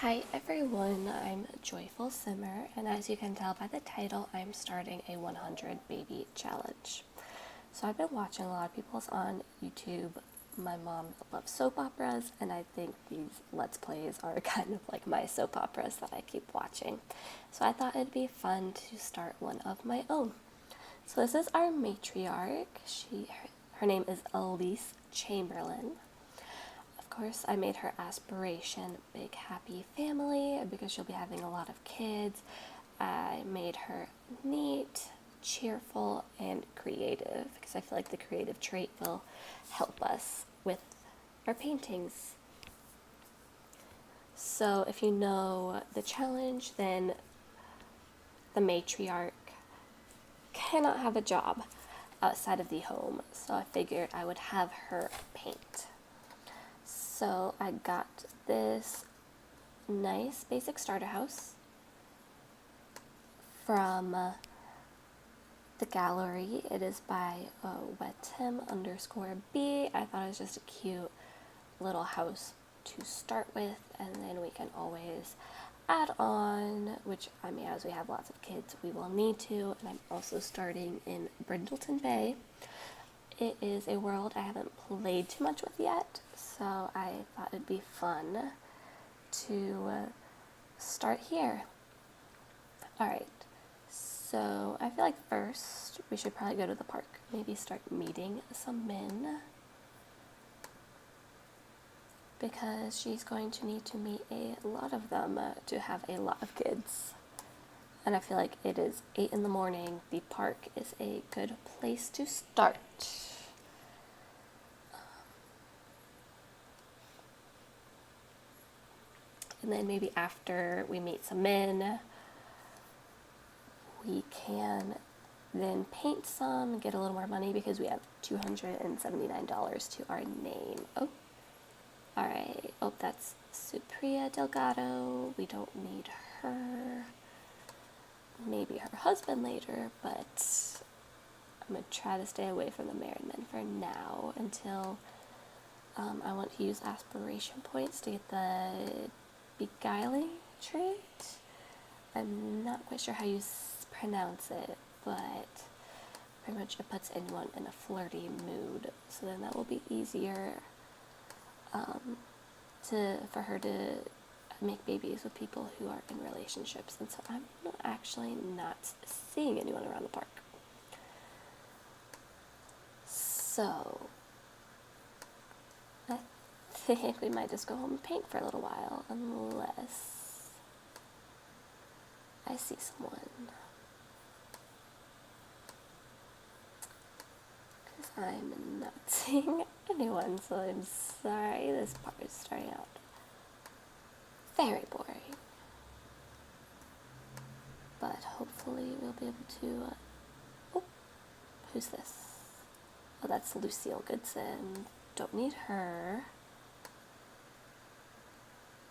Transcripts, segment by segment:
Hi everyone, I'm JoyfulSimmer, and as you can tell by the title, I'm starting a 100 baby challenge. So I've been watching a lot of people's on YouTube. My mom loves soap operas, and I think these Let's Plays are kind of like my soap operas that I keep watching. So I thought it'd be fun to start one of my own. So this is our matriarch. Her name is Elise Chamberlain. Of course, I made her aspiration big happy family because she'll be having a lot of kids. I made her neat, cheerful, and creative because I feel like the creative trait will help us with our paintings. So if you know the challenge, then the matriarch cannot have a job outside of the home. So I figured I would have her paint. So I got this nice basic starter house from the gallery. It is by wetim_b. I thought it was just a cute little house to start with, and then we can always add on, which I mean, as we have lots of kids, we will need to. And I'm also starting in Brindleton Bay. It is a world I haven't played too much with yet, so I thought it'd be fun to start here. Alright, so I feel like first we should probably go to the park. Maybe start meeting some men, because she's going to need to meet a lot of them to have a lot of kids. And I feel like it is 8 in the morning. The park is a good place to start. And then maybe after we meet some men, we can then paint some, get a little more money because we have $279 to our name. Oh, all right. Oh, that's Supriya Delgado. We don't need her. Maybe her husband later, but I'm going to try to stay away from the married men for now until I want to use aspiration points to get the beguiling trait. I'm not quite sure how you pronounce it, but pretty much it puts anyone in a flirty mood. So then that will be easier for her to make babies with people who are in relationships. And so I'm actually not seeing anyone around the park. So I think we might just go home and paint for a little while, unless I see someone. Because I'm not seeing anyone, so I'm sorry this part is starting out very boring. But hopefully we'll be able to... oh, who's this? Oh, that's Lucille Goodson. Don't need her.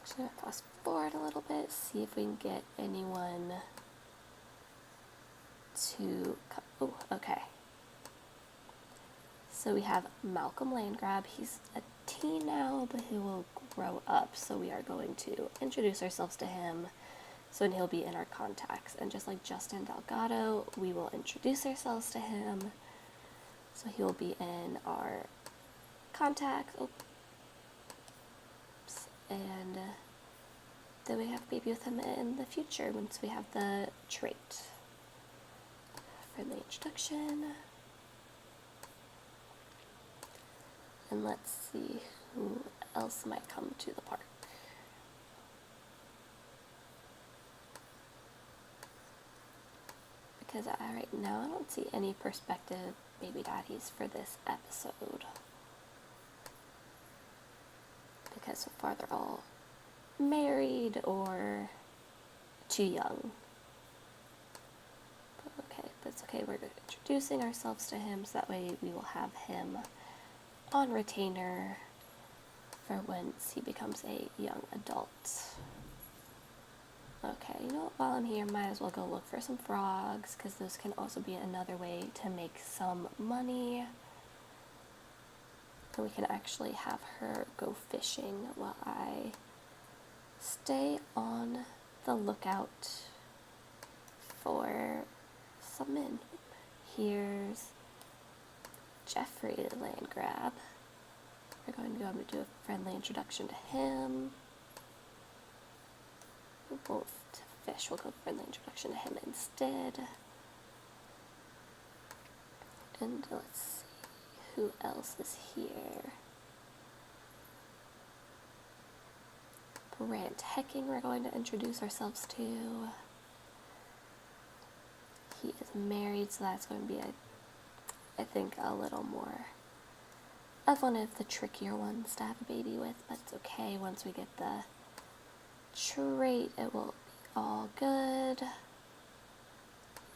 Actually, I'm going to fast forward a little bit, see if we can get anyone to come. Oh, okay. So we have Malcolm Landgrab. He's a teen now, but he will grow up. So we are going to introduce ourselves to him. So he'll be in our contacts. And just like Justin Delgado, we will introduce ourselves to him. So he will be in our contacts. Oops. And then we have baby with him in the future once we have the trait. Friendly introduction. And let's see who else might come to the park. Because right now I don't see any prospective baby daddies for this episode. Because so far they're all married or too young. Okay, but it's okay. We're introducing ourselves to him so that way we will have him on retainer for once he becomes a young adult. Okay, you know what, while I'm here, might as well go look for some frogs, because those can also be another way to make some money. And we can actually have her go fishing while I stay on the lookout for some men. Here's Jeffrey, the land grab. We're going to go and do a friendly introduction to him. Both fish, we'll go friendly introduction to him instead. And let's see, who else is here? Brant Hecking we're going to introduce ourselves to. He is married, so that's going to be, I think, a little more of one of the trickier ones to have a baby with, but it's okay. Once we get the trait, it will be all good.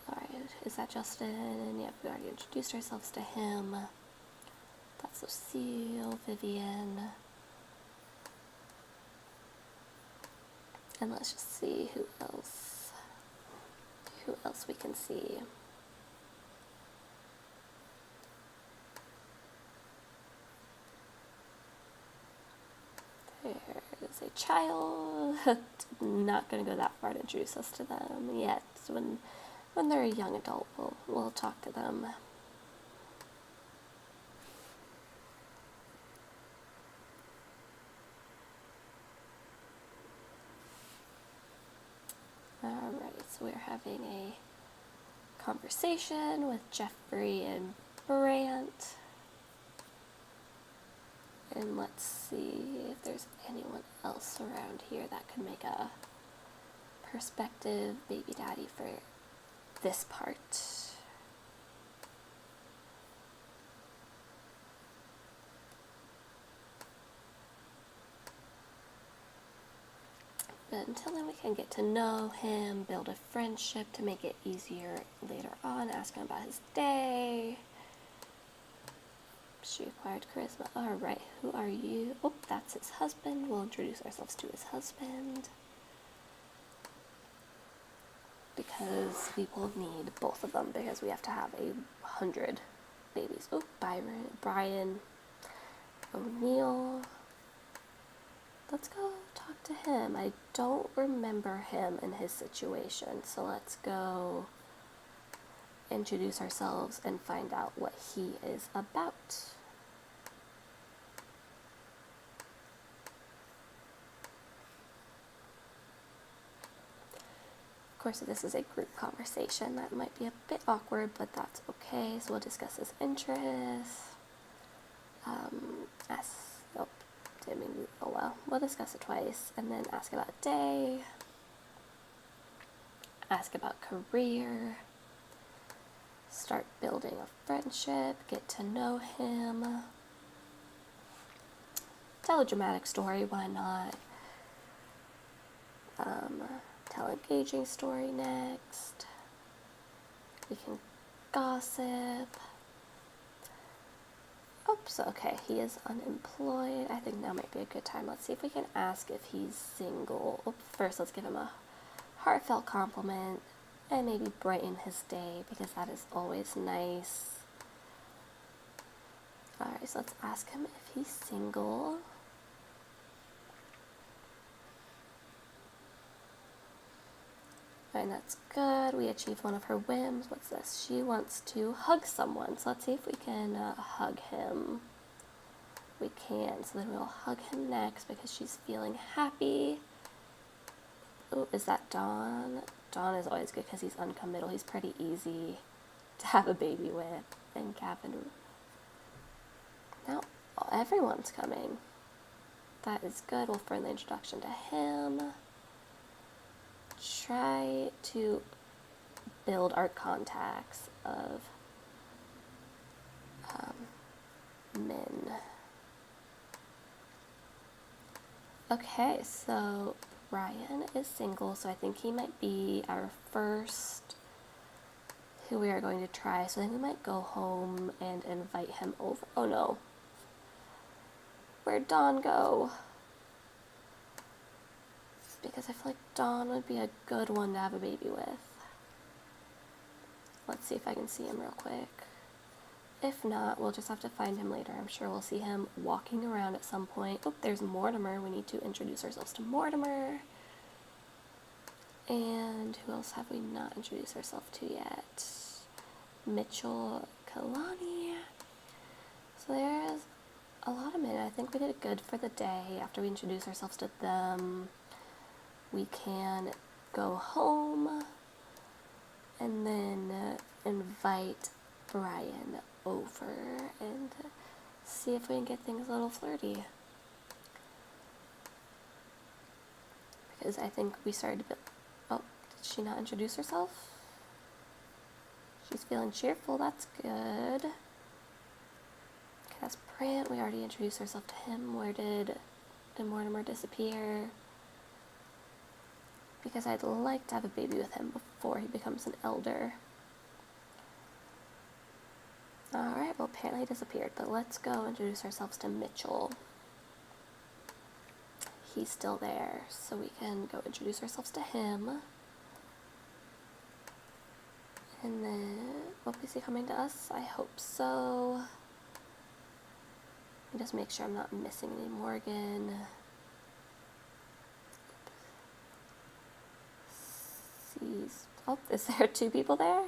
Alright, is that Justin? Yep, we already introduced ourselves to him. That's Lucille, Vivian. And let's just see who else we can see. There's a child. Not going to go that far to introduce us to them yet. When they're a young adult, we'll talk to them. Alright, so we're having a conversation with Jeffrey and Brant. And let's see if there's anyone else around here that could make a prospective baby daddy for this part. But until then, we can get to know him, build a friendship to make it easier later on, ask him about his day. She acquired charisma. Alright, who are you? Oh, that's his husband. We'll introduce ourselves to his husband, because we will need both of them, because we have to have 100 babies. Oh, Brian O'Neill. Let's go talk to him. I don't remember him and his situation, so let's go introduce ourselves and find out what he is about. Of course, this is a group conversation. That might be a bit awkward, but that's okay. So we'll discuss his interests. We'll discuss it twice, and then ask about a day. Ask about career. Start building a friendship. Get to know him. Tell a dramatic story. Why not? Tell an engaging story next. We can gossip. Oops, okay, he is unemployed. I think now might be a good time. Let's see if we can ask if he's single. Oops, first, let's give him a heartfelt compliment and maybe brighten his day, because that is always nice. Alright, so let's ask him if he's single. And that's good. We achieved one of her whims. What's this? She wants to hug someone. So let's see if we can hug him. We can. So then we'll hug him next, because she's feeling happy. Oh, is that Don? Don is always good because he's uncommittal. He's pretty easy to have a baby with. And Gavin. Now everyone's coming. That is good. We'll friendly introduction to him. Try to build our contacts of men. Okay, so Ryan is single, so I think he might be our first who we are going to try. So I think we might go home and invite him over. Oh no. Where'd Dawn go? Because I feel like Dawn would be a good one to have a baby with. Let's see if I can see him real quick. If not, we'll just have to find him later. I'm sure we'll see him walking around at some point. Oh, there's Mortimer. We need to introduce ourselves to Mortimer. And who else have we not introduced ourselves to yet? Mitchell, Kalani. So there's a lot of men. I think we did good for the day. After we introduce ourselves to them, we can go home and then invite Brian over and see if we can get things a little flirty. Because I think we started to... Oh, did she not introduce herself? She's feeling cheerful, that's good. Okay, that's Brant. We already introduced ourselves to him. Where did Mortimer disappear? Because I'd like to have a baby with him before he becomes an elder. Alright, well apparently he disappeared, but let's go introduce ourselves to Mitchell. He's still there, so we can go introduce ourselves to him. And then, is he coming to us? I hope so. Let me just make sure I'm not missing any Morgan. Oh, is there 2 people there?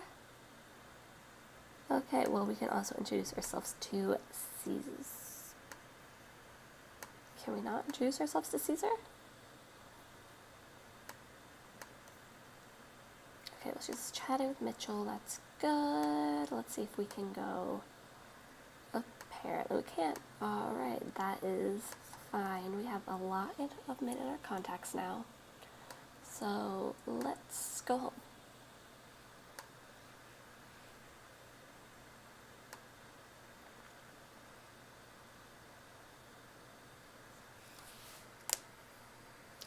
Okay, well we can also introduce ourselves to Caesar. Can we not introduce ourselves to Caesar? Okay, well she's chatting with Mitchell, that's good. Let's see if we can go. Apparently we can't. Alright, that is fine. We have a lot of men in our contacts now. So let's go home.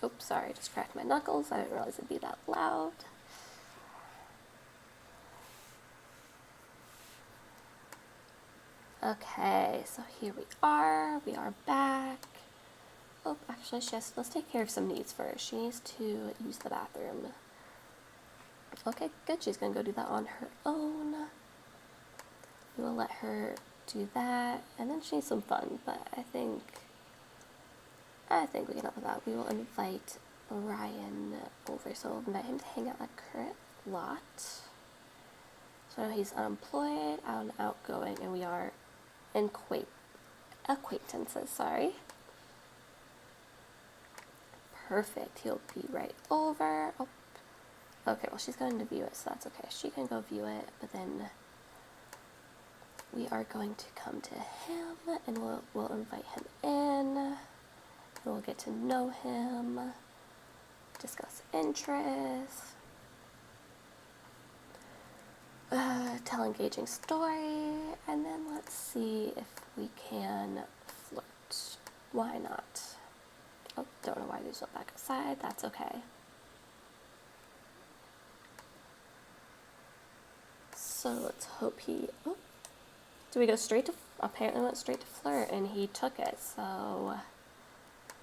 Oops, sorry, I just cracked my knuckles. I didn't realize it'd be that loud. Okay, so here we are. We are back. Oh, actually, let's take care of some needs first. She needs to use the bathroom. Okay, good. She's gonna go do that on her own. We will let her do that, and then she needs some fun. But I think we can help with that. We will invite Ryan over, so we'll invite him to hang out at current lot. So he's unemployed, out and outgoing, and we are acquaintances. Sorry. Perfect. He'll be right over. Oh. Okay, well she's going to view it, so that's okay. She can go view it, but then we are going to come to him, and we'll invite him in. We'll get to know him, discuss interests, tell engaging story, and then let's see if we can flirt. Why not? Oh, don't know why there's no back outside. That's okay. So let's hope he... Oh, do we go straight to... Apparently went straight to flirt, and he took it, so...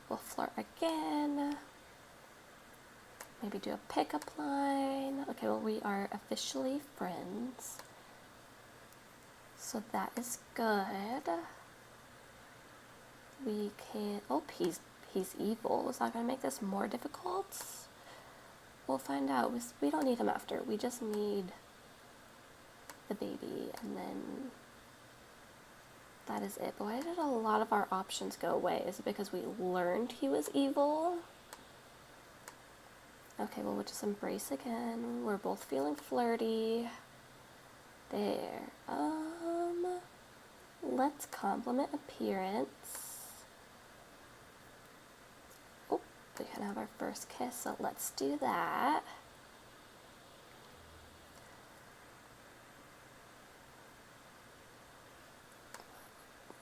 We'll flirt again. Maybe do a pickup line. Okay, well we are officially friends. So that is good. We can... Oh, he's evil. Is that going to make this more difficult? We'll find out. We don't need him after. We just need the baby, and then... That is it. But why did a lot of our options go away? Is it because we learned he was evil? Okay, well, we'll just embrace again. We're both feeling flirty. There. Let's compliment appearance. Oh, we can have our first kiss, so let's do that.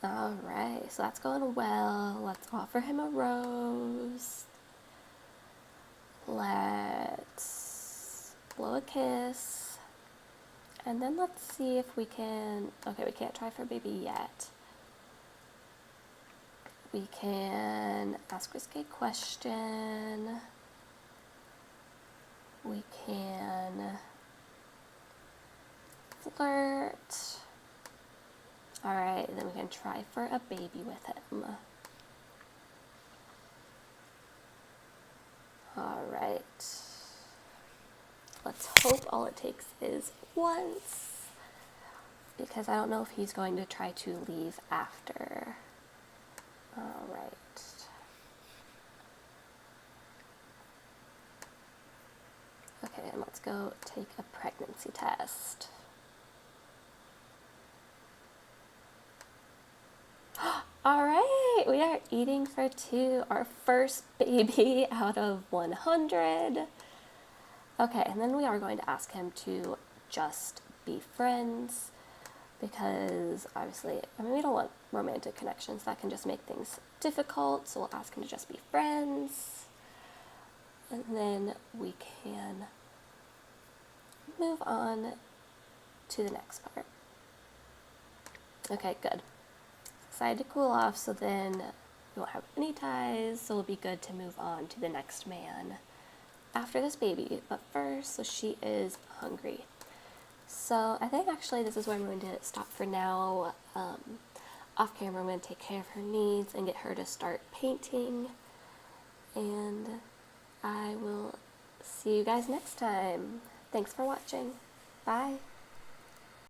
Alright, so that's going well. Let's offer him a rose. Let's blow a kiss. And then let's see if we can... Okay, we can't try for a baby yet. We can ask risky question. We can flirt. Alright, then we can try for a baby with him. Alright. Let's hope all it takes is once, because I don't know if he's going to try to leave after. Alright. Okay, and let's go take a pregnancy test. Alright, we are eating for 2, our first baby out of 100. Okay, and then we are going to ask him to just be friends, because obviously, I mean, we don't want romantic connections. That can just make things difficult, so we'll ask him to just be friends. And then we can move on to the next part. Okay, good. Decided to cool off, so then we won't have any ties, so it'll be good to move on to the next man after this baby. But first, so she is hungry. So I think actually this is where I'm going to stop for now. Off camera, I'm going to take care of her needs and get her to start painting. And I will see you guys next time. Thanks for watching. Bye.